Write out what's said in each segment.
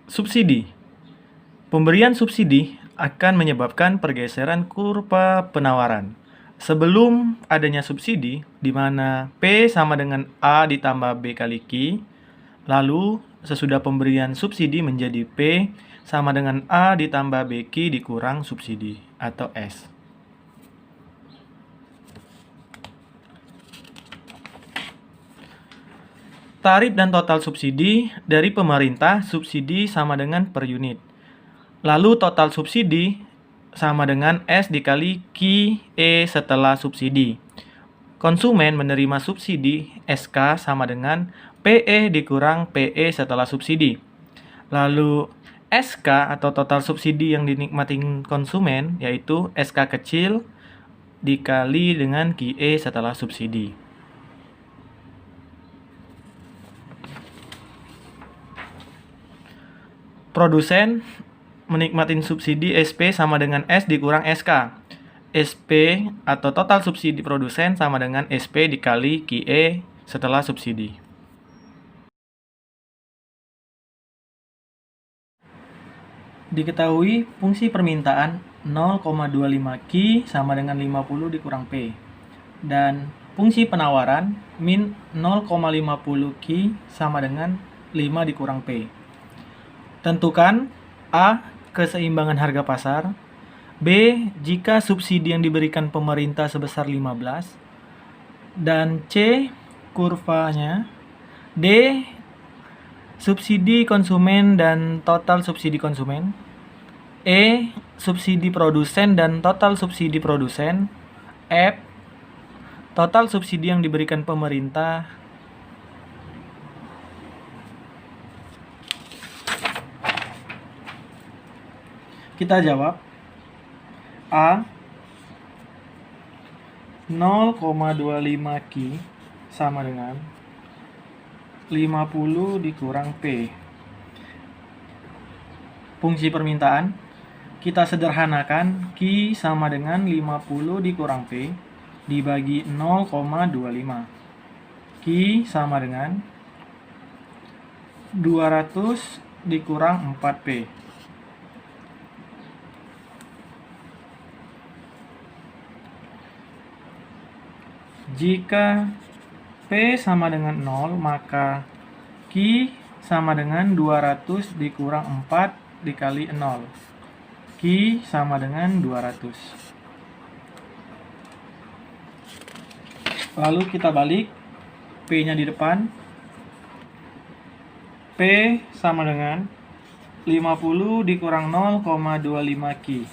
Subsidi. Pemberian subsidi akan menyebabkan pergeseran kurva penawaran. Sebelum adanya subsidi, di mana P sama dengan A ditambah B kali Q, lalu sesudah pemberian subsidi menjadi P sama dengan A ditambah BQ dikurang subsidi, atau S. Tarif dan total subsidi dari pemerintah, subsidi sama dengan per unit. Lalu total subsidi sama dengan S dikali QE setelah subsidi. Konsumen menerima subsidi SK sama dengan PE dikurang PE setelah subsidi. Lalu SK atau total subsidi yang dinikmati konsumen yaitu SK kecil dikali dengan QE setelah subsidi. Produsen menikmati subsidi SP sama dengan S dikurang SK. SP atau total subsidi produsen sama dengan SP dikali QE setelah subsidi. Diketahui fungsi permintaan 0,25 Q sama dengan 50 dikurang P. Dan fungsi penawaran min 0,50 Q sama dengan 5 dikurang P. Tentukan A. Keseimbangan harga pasar. B. Jika subsidi yang diberikan pemerintah sebesar 15. Dan C. Kurvanya. D. Subsidi konsumen dan total subsidi konsumen. E. Subsidi produsen dan total subsidi produsen. F. Total subsidi yang diberikan pemerintah. Kita jawab A. 0,25 Q sama dengan 50 dikurang P. Fungsi permintaan kita sederhanakan Q sama dengan 50 dikurang P dibagi 0,25. Q sama dengan 200 dikurang 4P. Jika P sama dengan 0, maka Q sama dengan 200 dikurang 4 dikali 0. Q sama dengan 200. Lalu kita balik P-nya di depan. P sama dengan 50 dikurang 0,25 Q.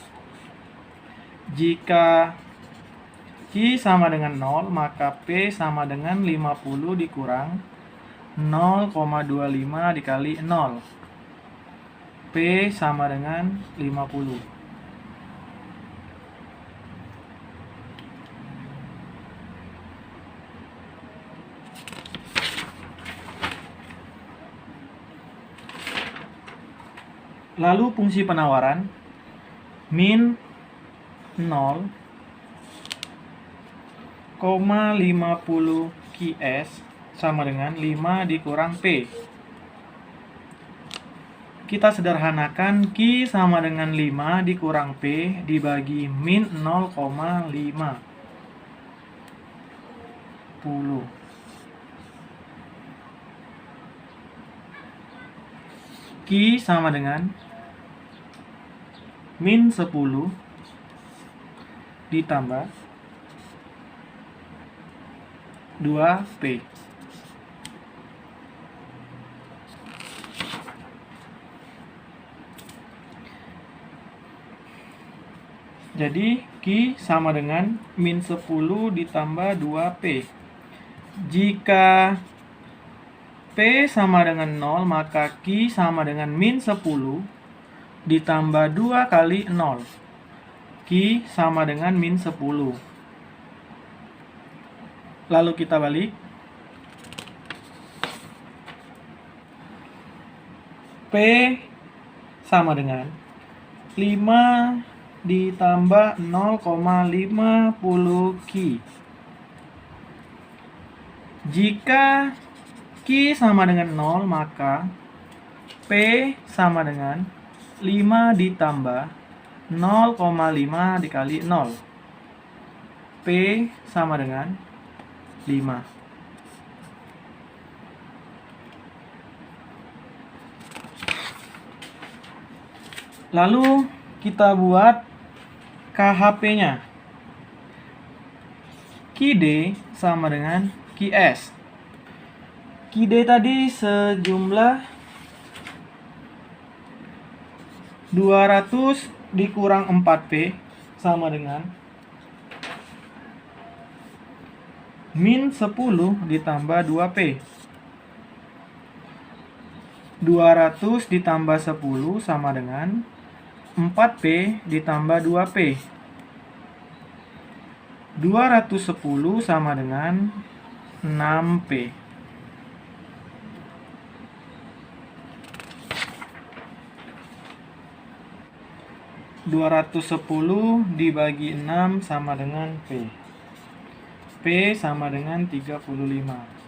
Jika Q sama dengan 0, maka P sama dengan 50 dikurang 0,25 dikali 0. P sama dengan 50. Lalu fungsi penawaran min 0,50 Qs sama dengan 5 dikurang P. Kita sederhanakan Q sama dengan 5 dikurang P dibagi min 0,50. Q sama dengan min 10 ditambah 2P. Jadi Q sama dengan min 10 ditambah 2P. Jika P sama dengan 0, maka Q sama dengan min 10 ditambah 2 kali 0. Q sama dengan min 10. Lalu kita balik. P sama dengan 5 ditambah 0,50 Q. Jika Q sama dengan 0, maka P sama dengan 5 ditambah 0,5 dikali 0. P sama dengan 5. Lalu kita buat KHP-nya. QD sama dengan QS. QD tadi sejumlah 200 dikurang 4P sama dengan min 10 ditambah 2P. 200 ditambah 10 sama dengan 4P ditambah 2P. 210 sama dengan 6P. (210 dibagi 6 sama dengan P). P sama dengan 35.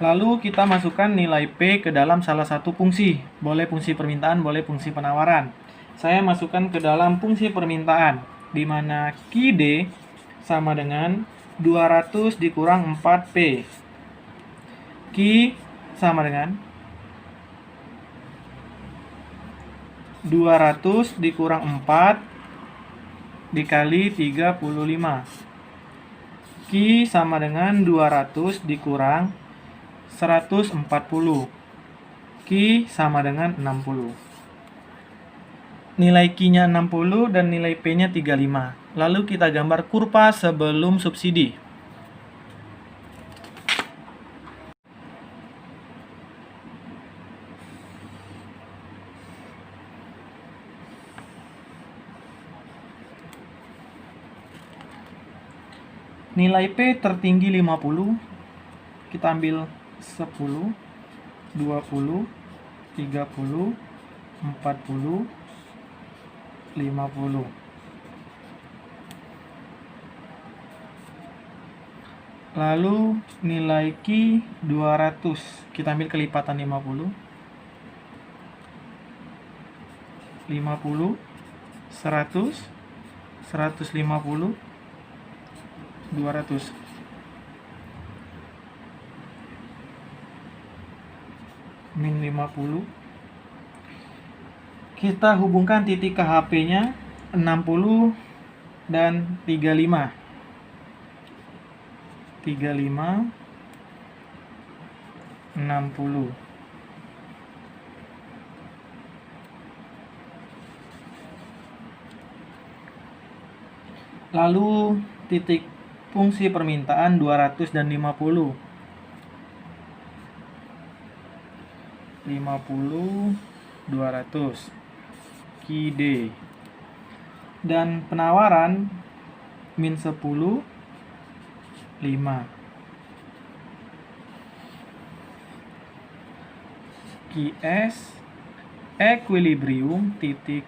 Lalu kita masukkan nilai P ke dalam salah satu fungsi. Boleh fungsi permintaan, boleh fungsi penawaran. Saya masukkan ke dalam fungsi permintaan, di mana QD sama dengan 200 dikurang 4P. Q sama dengan 200 dikurang 4 dikali 35. Q sama dengan 200 dikurang 140. Q sama dengan 60. Nilai Q-nya 60 dan nilai P-nya 35. Lalu kita gambar kurva sebelum subsidi. Nilai P tertinggi 50. Kita ambil 10, 20, 30, 40, 50. Lalu nilai Q 200. Kita ambil kelipatan 50. 50, 100, 150, 200. Min 50. Kita hubungkan titik KHP-nya 60 dan 35. 35, 60. Lalu titik fungsi permintaan 200 dan 50. 50, 200. QD. Dan penawaran min 10, 5. QS equilibrium titik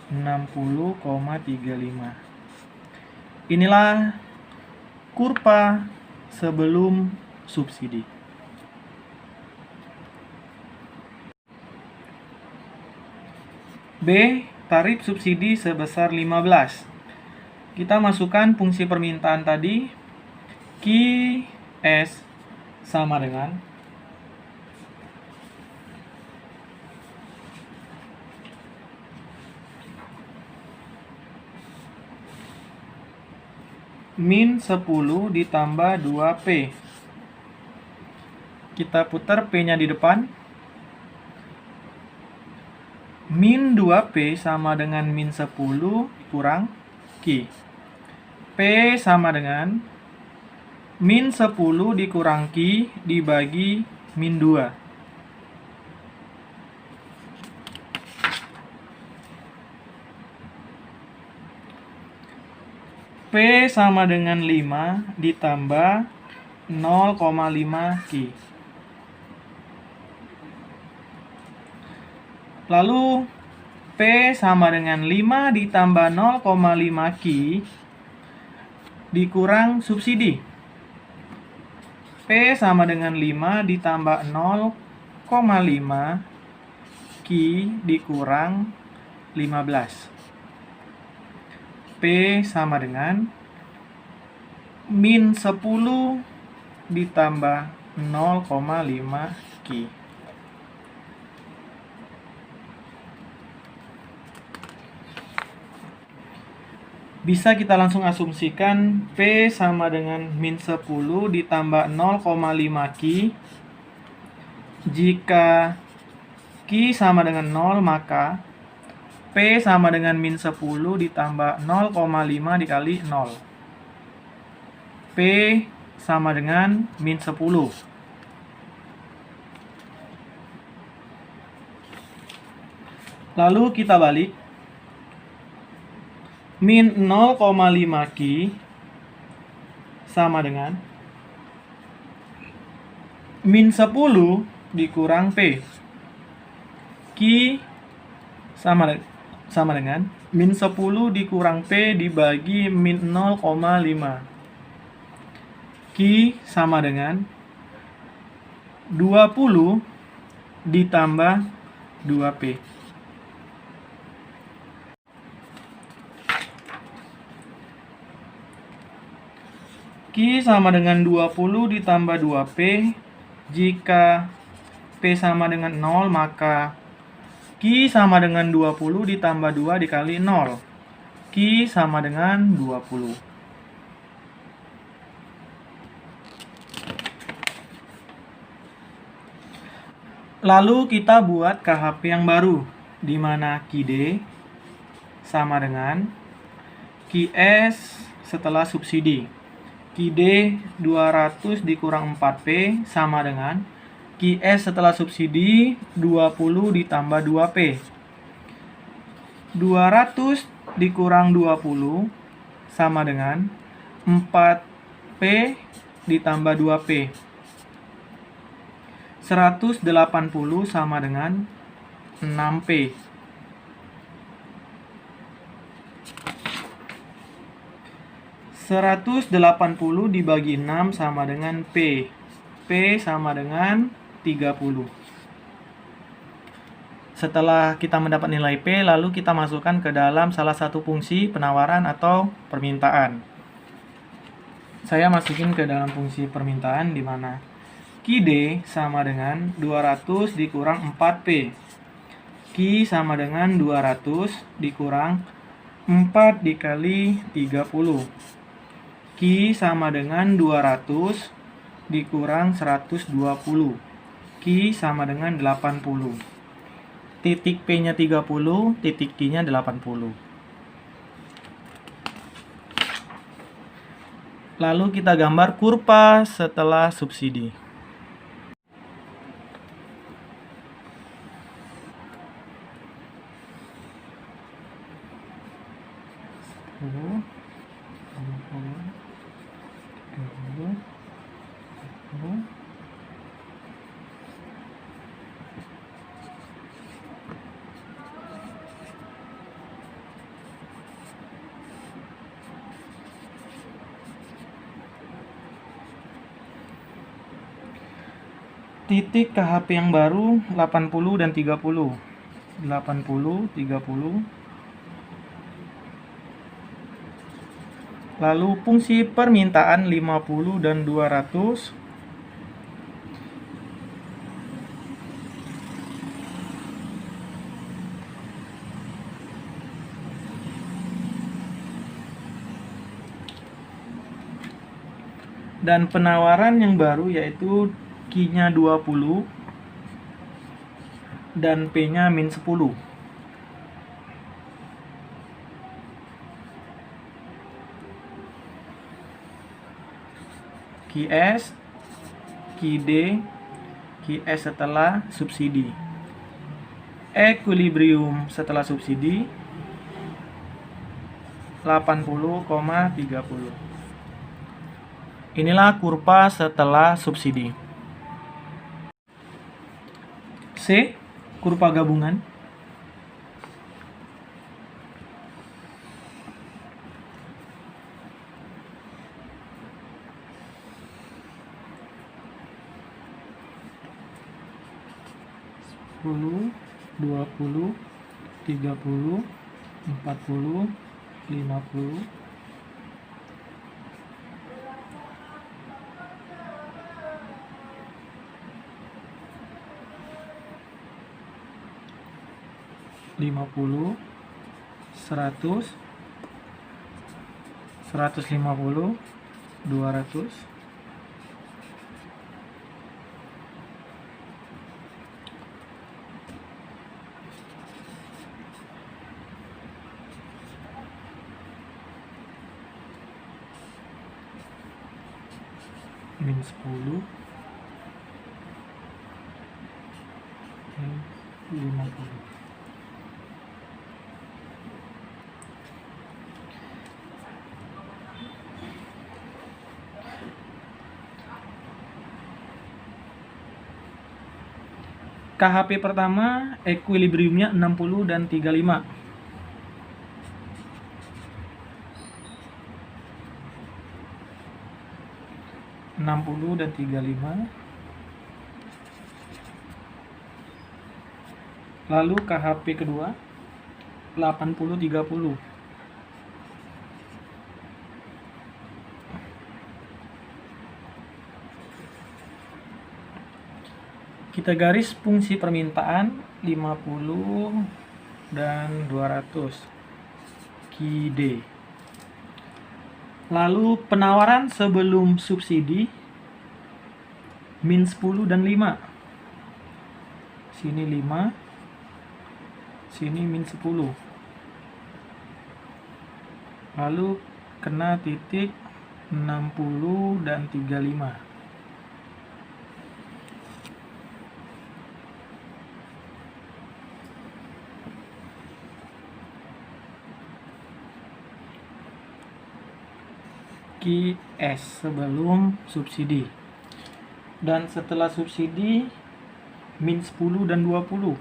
60,35. Inilah kurva sebelum subsidi. B. Tarif subsidi sebesar 15. Kita masukkan fungsi permintaan tadi. QS sama dengan min 10 ditambah 2P. Kita putar P-nya di depan. Min 2P sama dengan min 10 kurang Q. P sama dengan min 10 dikurang Q dibagi min 2. P sama dengan 5 ditambah 0,5 Q. Lalu P sama dengan 5 ditambah 0,5 Q dikurang subsidi. P P sama dengan 5 ditambah 0,5 Q dikurang 15. P sama dengan min 10 ditambah 0,5 Q. Bisa kita langsung asumsikan P sama dengan min 10 ditambah 0,5 Q. Jika Q sama dengan 0, maka P sama dengan min 10 ditambah 0,5 dikali 0. P sama dengan min 10. Lalu kita balik. Min 0,5 Q sama dengan min 10 dikurang P. Q sama dengan min 10 dikurang P dibagi min 0,5. Q sama dengan 20 ditambah 2P. Q sama dengan 20 ditambah 2P. Jika P sama dengan 0, maka Q sama dengan 20 ditambah 2 dikali 0. Q sama dengan 20. Lalu kita buat KHP yang baru, di mana QD sama dengan QS setelah subsidi. QD 200 dikurang 4P sama dengan QS setelah subsidi 20 ditambah 2P. 200 dikurang 20 sama dengan 4P ditambah 2P. 180 sama dengan 6P. Seratus 180 dibagi 6 sama dengan P. P sama dengan 30. Setelah kita mendapat nilai P, lalu kita masukkan ke dalam salah satu fungsi penawaran atau permintaan. Saya masukin ke dalam fungsi permintaan di mana QD sama dengan 200 dikurang 4P. Q sama dengan 200 dikurang 4 dikali 30. Q sama dengan 200 dikurang 120. Q sama dengan 80. Titik P-nya 30, titik Q-nya 80. Lalu kita gambar kurva setelah subsidi. Titik KHP yang baru 80 dan 30. 80, 30. Lalu fungsi permintaan 50 dan 200. Dan penawaran yang baru yaitu Q-nya 20 dan P-nya min 10. QS, QD, QS setelah subsidi. Equilibrium setelah subsidi 80,30. Inilah kurva setelah subsidi. C. Kurva gabungan. 10, 20, 30, 40, 50, 50, 100, 150, 200, 10, 50. KHP pertama equilibriumnya 60 dan 35. Dan 35. Lalu KHP kedua 80 30. Kita garis fungsi permintaan 50 dan 200 KD. Lalu penawaran sebelum subsidi min 10 dan 5. Sini 5, sini min 10. Lalu kena titik 60 dan 35. QS sebelum subsidi. Dan setelah subsidi min 10 dan 20.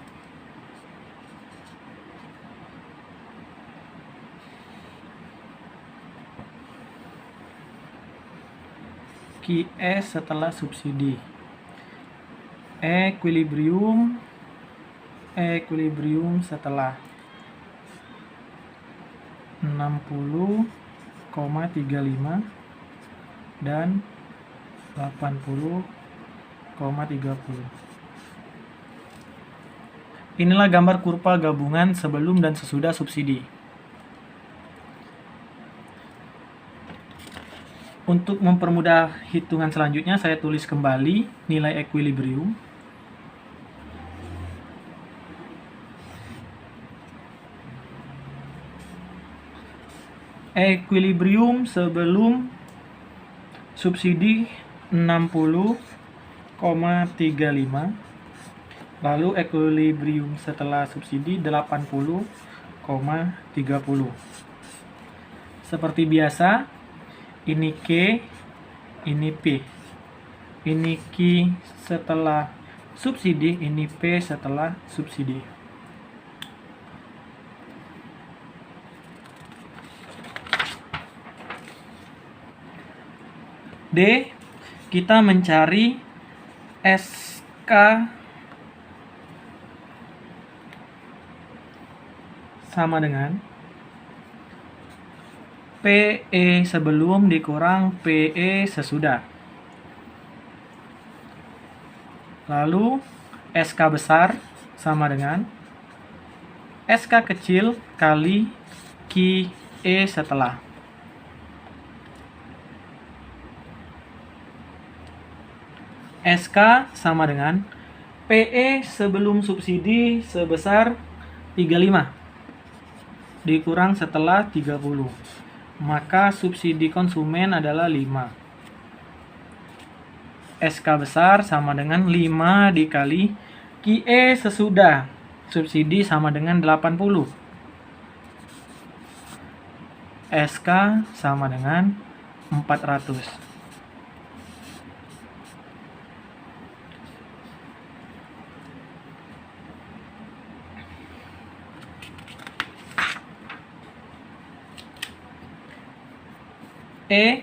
QS setelah subsidi. Equilibrium setelah 60,35 dan 80,30. Inilah gambar kurva gabungan sebelum dan sesudah subsidi. Untuk mempermudah hitungan selanjutnya, saya tulis kembali nilai equilibrium. Equilibrium sebelum subsidi 60,35. Lalu equilibrium setelah subsidi 80,30. Seperti biasa, ini Q, ini P. Ini Q setelah subsidi, ini P setelah subsidi. D, kita mencari SK sama dengan PE sebelum dikurang PE sesudah. Lalu SK besar sama dengan SK kecil kali QE setelah. SK sama dengan PE sebelum subsidi sebesar 35 dikurang setelah 30. Maka subsidi konsumen adalah 5. SK besar sama dengan 5 dikali QE sesudah subsidi sama dengan 80. SK sama dengan 400. E,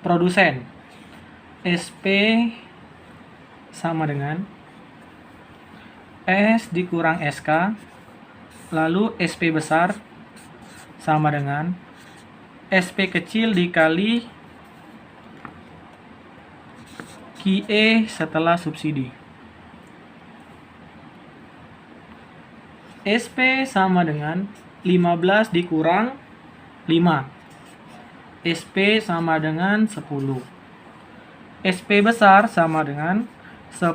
produsen. SP sama dengan S dikurang SK, lalu SP besar sama dengan SP kecil dikali QE setelah subsidi. SP sama dengan 15 dikurang 5. SP sama dengan 10. SP besar sama dengan 10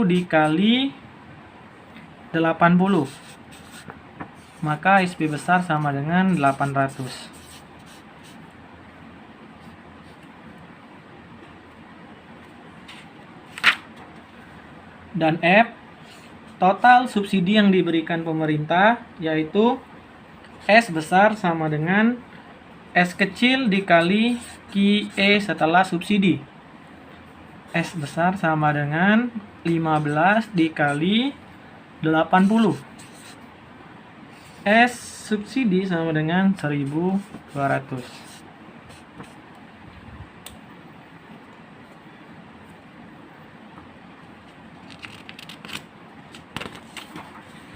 dikali 80. Maka SP besar sama dengan 800. Dan F, total subsidi yang diberikan pemerintah, yaitu S besar sama dengan S kecil dikali QE setelah subsidi. S besar sama dengan 15 dikali 80. S subsidi sama dengan 1.200.